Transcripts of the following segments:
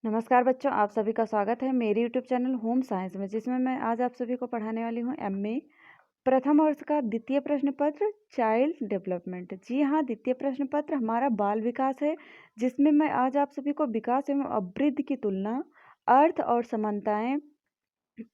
नमस्कार बच्चों, आप सभी का स्वागत है मेरे यूट्यूब चैनल होम साइंस में, जिसमें मैं आज आप सभी को पढ़ाने वाली हूँ एमए प्रथम वर्ष का द्वितीय प्रश्न पत्र चाइल्ड डेवलपमेंट। जी हाँ, द्वितीय प्रश्न पत्र हमारा बाल विकास है, जिसमें मैं आज आप सभी को विकास एवं अभिवृद्धि की तुलना, अर्थ और समानताएं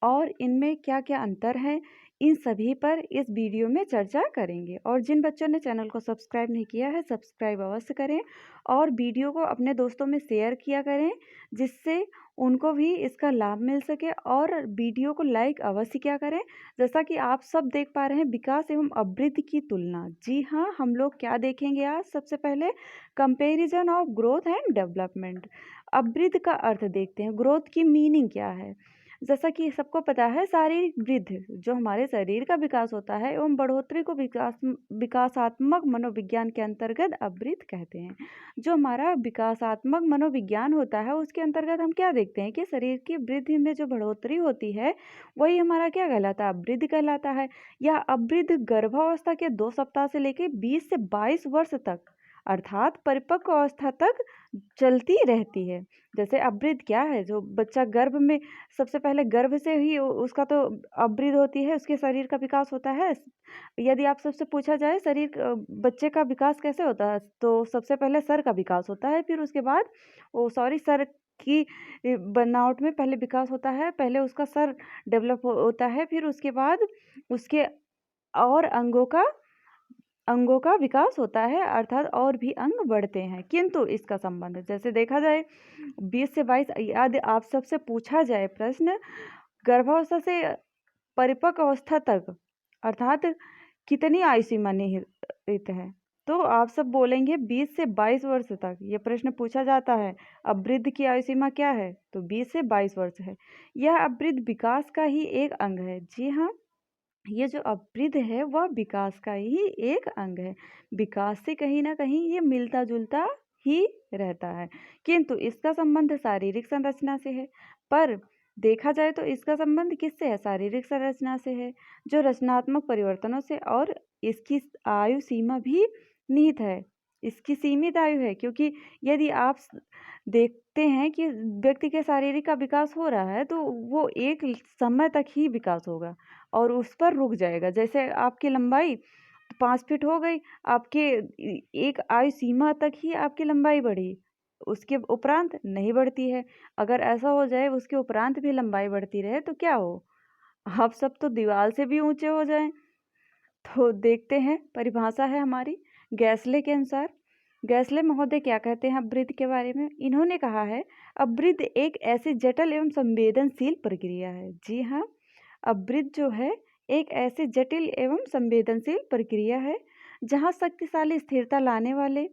और इनमें क्या क्या अंतर है, इन सभी पर इस वीडियो में चर्चा करेंगे। और जिन बच्चों ने चैनल को सब्सक्राइब नहीं किया है, सब्सक्राइब अवश्य करें और वीडियो को अपने दोस्तों में शेयर किया करें, जिससे उनको भी इसका लाभ मिल सके। और वीडियो को लाइक अवश्य किया करें। जैसा कि आप सब देख पा रहे हैं, विकास एवं अभिवृद्धि की तुलना। जी हाँ, हम लोग क्या देखेंगे आज? सबसे पहले comparison of growth and development. अभिवृद्धि का अर्थ देखते हैं, ग्रोथ की मीनिंग क्या है। जैसा कि सबको पता है, शारीरिक वृद्धि जो हमारे शरीर का विकास होता है एवं बढ़ोतरी को विकासात्मक मनोविज्ञान के अंतर्गत अभिवृद्धि कहते हैं। जो हमारा विकासात्मक मनोविज्ञान होता है, उसके अंतर्गत हम क्या देखते हैं कि शरीर की वृद्धि में जो बढ़ोतरी होती है, वही हमारा क्या कहलाता है? अभिवृद्धि कहलाता है। यह अभिवृद्धि गर्भावस्था के 2 सप्ताह से लेकर 20 से 22 वर्ष तक, अर्थात परिपक्व अवस्था तक चलती रहती है। जैसे अभिवृद्धि क्या है? जो बच्चा गर्भ में, सबसे पहले गर्भ से ही उसका तो अवृद्धि होती है, उसके शरीर का विकास होता है। यदि आप सबसे पूछा जाए बच्चे का विकास कैसे होता है, तो सबसे पहले सर का विकास होता है, फिर उसके बाद सर की बनावट में पहले विकास होता है। पहले उसका सर डेवलप होता है, फिर उसके बाद उसके और अंगों का विकास होता है, अर्थात और भी अंग बढ़ते हैं। किंतु इसका संबंध जैसे देखा जाए 20 से 22, यदि आप सबसे पूछा जाए प्रश्न गर्भावस्था से परिपक्व अवस्था तक, अर्थात कितनी आयु सीमा निहित है, तो आप सब बोलेंगे 20 से 22 वर्ष तक। ये प्रश्न पूछा जाता है। अभिवृद्धि की आयु सीमा क्या है? तो 20 से 22 वर्ष है। यह अभिवृद्धि विकास का ही एक अंग है। जी हाँ, ये जो अभिवृद्धि है वह विकास का ही एक अंग है। विकास से कहीं ना कहीं ये मिलता जुलता ही रहता है, किंतु इसका संबंध शारीरिक संरचना से है। पर देखा जाए तो इसका संबंध किससे है? शारीरिक संरचना से है, जो रचनात्मक परिवर्तनों से। और इसकी आयु सीमा भी निहित है, इसकी सीमित आयु है, क्योंकि यदि आप देखते हैं कि व्यक्ति के शारीरिक का विकास हो रहा है, तो वो एक समय तक ही विकास होगा और उस पर रुक जाएगा। जैसे आपकी लंबाई 5 फीट हो गई, आपके एक आयु सीमा तक ही आपकी लंबाई बढ़ी, उसके उपरांत नहीं बढ़ती है। अगर ऐसा हो जाए उसके उपरांत भी लंबाई बढ़ती रहे तो क्या हो? आप सब तो दीवार से भी ऊंचे हो जाएं। तो देखते हैं, परिभाषा है हमारी गैसले के अनुसार। गैसले महोदय क्या कहते हैं अभिवृद्धि के बारे में? इन्होंने कहा है, अभिवृद्धि एक ऐसी जटिल एवं संवेदनशील प्रक्रिया है। जी हाँ, अभिवृद्धि जो है एक ऐसी जटिल एवं संवेदनशील प्रक्रिया है, जहाँ शक्तिशाली स्थिरता लाने वाले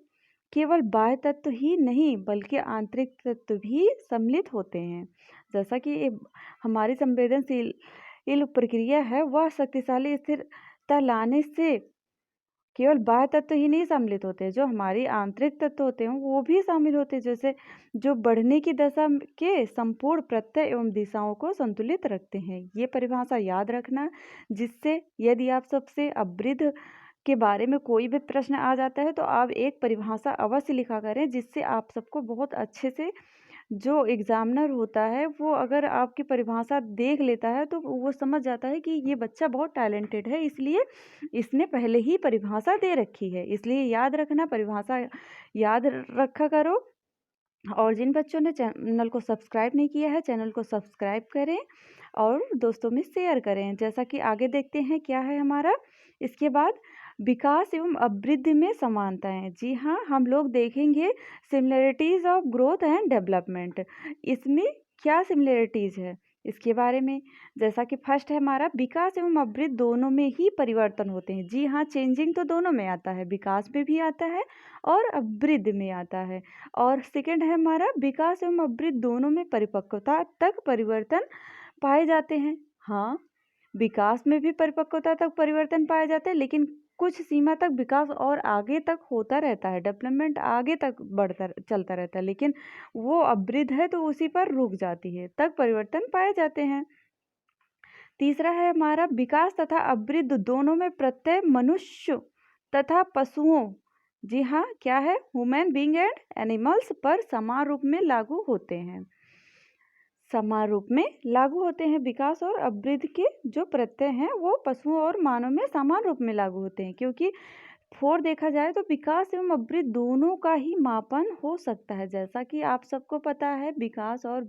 केवल बाह्य तत्व ही नहीं बल्कि आंतरिक तत्व भी सम्मिलित होते हैं। जैसा कि हमारी संवेदनशील प्रक्रिया है, वह शक्तिशाली स्थिरता लाने से केवल बाह्य तत्व ही नहीं सम्मिलित होते हैं, जो हमारी आंतरिक तत्व होते हैं वो भी शामिल होते हैं, जैसे जो बढ़ने की दशा के संपूर्ण प्रत्यय एवं दिशाओं को संतुलित रखते हैं। ये परिभाषा याद रखना, जिससे यदि आप सबसे अवृद्ध के बारे में कोई भी प्रश्न आ जाता है तो आप एक परिभाषा अवश्य लिखा करें, जिससे आप सबको बहुत अच्छे से, जो एग्जामिनर होता है वो अगर आपकी परिभाषा देख लेता है तो वो समझ जाता है कि ये बच्चा बहुत टैलेंटेड है, इसलिए इसने पहले ही परिभाषा दे रखी है। इसलिए याद रखना, परिभाषा याद रखा करो। और जिन बच्चों ने चैनल को सब्सक्राइब नहीं किया है, चैनल को सब्सक्राइब करें और दोस्तों में शेयर करें। जैसा कि आगे देखते हैं क्या है हमारा इसके बाद, विकास एवं अभिवृद्धि में समानताएं। जी हाँ, हम लोग देखेंगे similarities of growth and development. इसमें क्या सिमिलरिटीज है इसके बारे में। जैसा कि फर्स्ट है हमारा, विकास एवं अभिवृद्धि दोनों में ही परिवर्तन होते हैं। जी हाँ, चेंजिंग तो दोनों में आता है, विकास में भी आता है और अभिवृद्धि में आता है। और सेकंड है हमारा, विकास एवं अभिवृद्धि दोनों में परिपक्वता तक परिवर्तन पाए जाते हैं। हाँ, विकास में भी परिपक्वता तक परिवर्तन पाए जाते हैं, लेकिन कुछ सीमा तक विकास और आगे तक होता रहता है, डेवलपमेंट आगे तक बढ़ता चलता रहता है, लेकिन वो अवृद्ध है तो उसी पर रुक जाती है, तक परिवर्तन पाए जाते हैं। तीसरा है हमारा, विकास तथा अवृद्ध दोनों में प्रत्यय मनुष्य तथा पशुओं, जी हाँ क्या है, ह्यूमन बीइंग एंड एनिमल्स पर समान रूप में लागू होते हैं। समान रूप में लागू होते हैं। विकास और अवृद्धि के जो प्रत्यय हैं वो पशुओं और मानव में समान रूप में लागू होते हैं, क्योंकि फोर देखा जाए तो विकास एवं अवृद्धि दोनों का ही मापन हो सकता है। जैसा कि आप सबको पता है, विकास और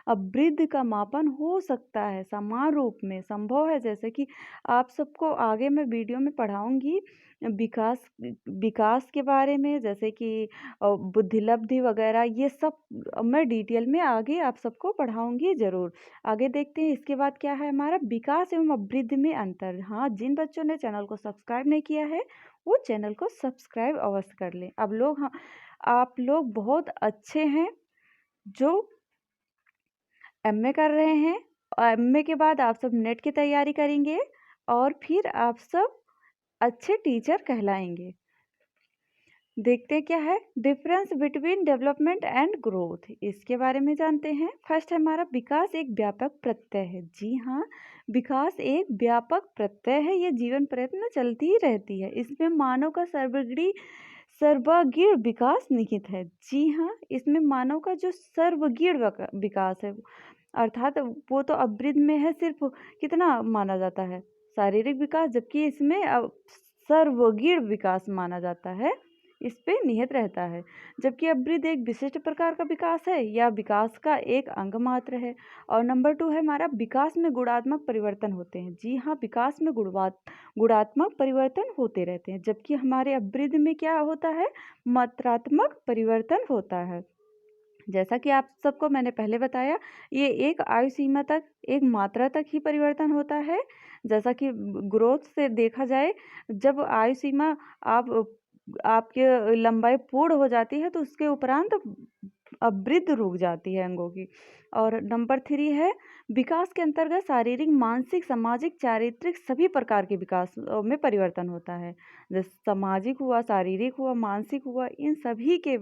अवृद्धि का मापन हो सकता है, समान रूप में संभव है। जैसे कि आप सबको आगे मैं वीडियो में पढ़ाऊंगी विकास विकास के बारे में, जैसे कि बुद्धिलब्धि वगैरह, ये सब मैं डिटेल में आगे आप सबको पढ़ाऊंगी ज़रूर। आगे देखते हैं इसके बाद क्या है हमारा विकास एवं अवृद्धि में अंतर। हाँ, जिन बच्चों ने चैनल को सब्सक्राइब नहीं किया है वो चैनल को सब्सक्राइब अवश्य कर लें। अब लोग, हाँ, आप लोग बहुत अच्छे हैं जो एमए कर रहे हैं, और एमए के बाद आप सब नेट की तैयारी करेंगे और फिर आप सब अच्छे टीचर कहलाएंगे। देखते क्या है difference between development and growth, इसके बारे में जानते हैं। फर्स्ट है हमारा विकास एक व्यापक प्रत्यय है। जी हाँ, विकास एक व्यापक प्रत्यय है, ये जीवन प्रयत्न चलती ही रहती है। इसमें मानव का सर्वगीण विकास निहित है। जी हाँ, इसमें मानव का जो सर्वगीण विकास है, अर्थात वो तो अवृद्धि में है, सिर्फ कितना माना जाता है शारीरिक विकास, जबकि इसमें सर्वगीण विकास माना जाता है, इस पे निहित रहता है। जबकि अवृद्धि एक विशिष्ट प्रकार का विकास है या विकास का एक अंग मात्र है। और नंबर 2 है हमारा विकास में गुणात्मक परिवर्तन होते हैं। जी हाँ, विकास में गुणात्मक परिवर्तन होते रहते हैं, जबकि हमारे अवृद्धि में क्या होता है, मात्रात्मक परिवर्तन होता है। जैसा कि आप सबको मैंने पहले बताया, ये एक आयु सीमा तक, एक मात्रा तक ही परिवर्तन होता है। जैसा कि ग्रोथ से देखा जाए, जब आयु सीमा आपके लंबाई पूर्ण हो जाती है तो उसके उपरांत अवृद्धि रुक जाती है अंगों की। और नंबर 3 है विकास के अंतर्गत शारीरिक, मानसिक, सामाजिक, चारित्रिक सभी प्रकार के विकास में परिवर्तन होता है। जैसे सामाजिक हुआ, शारीरिक हुआ, मानसिक हुआ, इन सभी के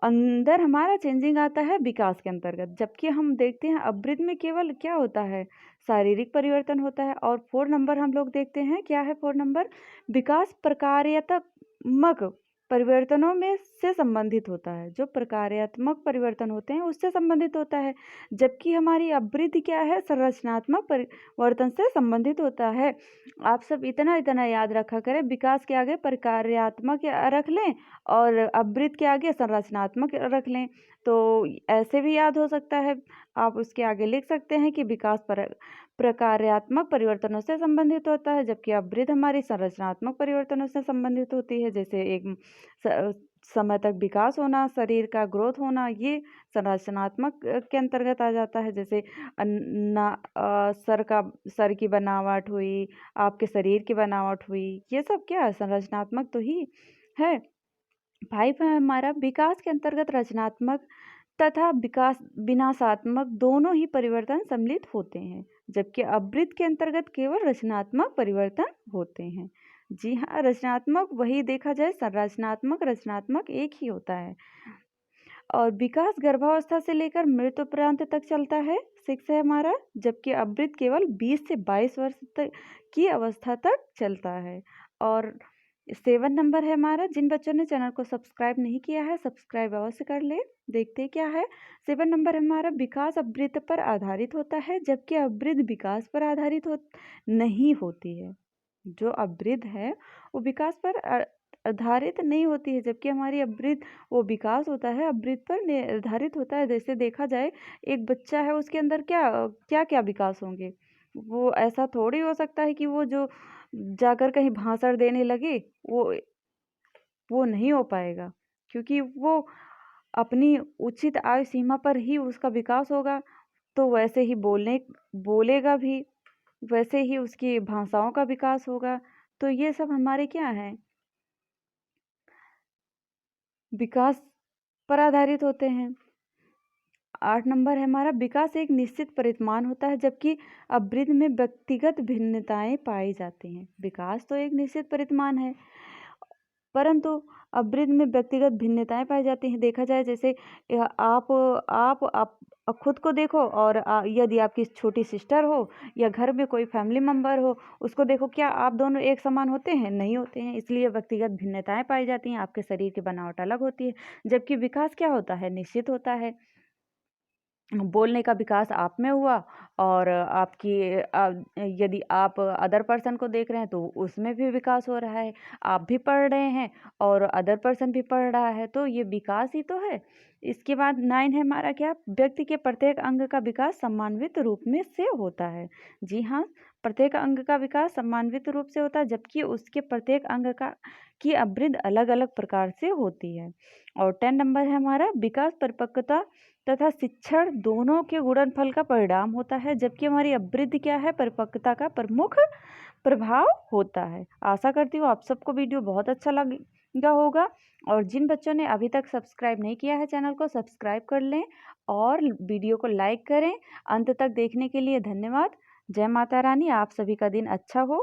अंदर हमारा चेंजिंग आता है विकास के अंतर्गत। जबकि हम देखते हैं अवृद्धि में केवल क्या होता है, शारीरिक परिवर्तन होता है। और 4 नंबर हम लोग देखते हैं, क्या है 4 नंबर, विकास प्रकार्यात्मक परिवर्तनों में से संबंधित होता है। जो प्रकार्यात्मक परिवर्तन होते हैं उससे संबंधित होता है, जबकि हमारी अवृद्धि क्या है, संरचनात्मक परिवर्तन से संबंधित होता है। आप सब इतना इतना याद रखा करें, विकास के आगे प्रकार्यात्मक रख लें और अवृद्धि के आगे संरचनात्मक रख लें, तो ऐसे भी याद हो सकता है। आप उसके आगे लिख सकते हैं कि विकास प्रकार्यात्मक परिवर्तनों से संबंधित होता है, जबकि अवृद्धि हमारी संरचनात्मक परिवर्तनों से संबंधित होती है। जैसे एक समय तक विकास होना, शरीर का ग्रोथ होना, ये संरचनात्मक के अंतर्गत आ जाता है। जैसे सर की बनावट हुई, आपके शरीर की बनावट हुई, ये सब क्या है, संरचनात्मक तो ही है। 5 है हमारा विकास के अंतर्गत रचनात्मक तथा विकास विनाशात्मक दोनों ही परिवर्तन सम्मिलित होते हैं, जबकि अवृद्धि के अंतर्गत केवल रचनात्मक परिवर्तन होते हैं। जी हाँ, रचनात्मक वही देखा जाए, संरचनात्मक रचनात्मक एक ही होता है। और विकास गर्भावस्था से लेकर मृत्युपरांत तक चलता है, 6 है हमारा, जबकि अवृद्धि केवल 20 से 22 वर्ष तक की अवस्था तक चलता है। और 7 नंबर है हमारा, जिन बच्चों ने चैनल को सब्सक्राइब नहीं किया है सब्सक्राइब अवश्य कर ले। देखते क्या है 7 नंबर हमारा, विकास अवृद्धि पर आधारित होता है, जबकि अवृद्धि विकास पर आधारित नहीं होती है। जो अवृद्धि है वो विकास पर आधारित नहीं होती है, जबकि हमारी अवृद्धि वो विकास होता है, अवृद्धि पर निर्धारित होता है। जैसे देखा जाए, एक बच्चा है, उसके अंदर क्या क्या क्या विकास होंगे, वो ऐसा थोड़ी हो सकता है कि वो जो जाकर कहीं भाषण देने लगे, वो नहीं हो पाएगा, क्योंकि वो अपनी उचित आयु सीमा पर ही उसका विकास होगा। तो वैसे ही बोलेगा भी, वैसे ही उसकी भाषाओं का विकास होगा। तो ये सब हमारे क्या है, विकास पर आधारित होते हैं। 8 नंबर है हमारा, विकास एक निश्चित परिमाण होता है, जबकि अवृद्धि में व्यक्तिगत भिन्नताएं पाई जाती हैं। विकास तो एक निश्चित परिमाण है, परंतु अवृद्धि में व्यक्तिगत भिन्नताएं पाई जाती हैं। देखा जाए, जैसे आप खुद को देखो, और यदि आपकी छोटी सिस्टर हो या घर में कोई फैमिली मेम्बर हो, उसको देखो, क्या आप दोनों एक समान होते हैं? नहीं होते हैं, इसलिए व्यक्तिगत भिन्नताएं पाई जाती हैं। आपके शरीर की बनावट अलग होती है, जबकि विकास क्या होता है, निश्चित होता है। बोलने का विकास आप में हुआ और आपकी यदि आप अदर पर्सन को देख रहे हैं तो उसमें भी विकास हो रहा है। आप भी पढ़ रहे हैं और अदर पर्सन भी पढ़ रहा है, तो ये विकास ही तो है। इसके बाद 9 है हमारा क्या, व्यक्ति के प्रत्येक अंग का विकास समन्वित रूप में से होता है। जी हाँ, प्रत्येक अंग का विकास समन्वित रूप से होता है, जबकि उसके प्रत्येक अंग का की अवृद्धि अलग अलग प्रकार से होती है। और 10 नंबर है हमारा, विकास परिपक्वता तथा शिक्षण दोनों के गुणनफल का परिणाम होता है, जबकि हमारी अवृद्धि क्या है, परिपक्वता का प्रमुख प्रभाव होता है। आशा करती हूँ आप सबको वीडियो बहुत अच्छा लगा होगा, और जिन बच्चों ने अभी तक सब्सक्राइब नहीं किया है चैनल को सब्सक्राइब कर लें और वीडियो को लाइक करें। अंत तक देखने के लिए धन्यवाद। जय माता रानी, आप सभी का दिन अच्छा हो।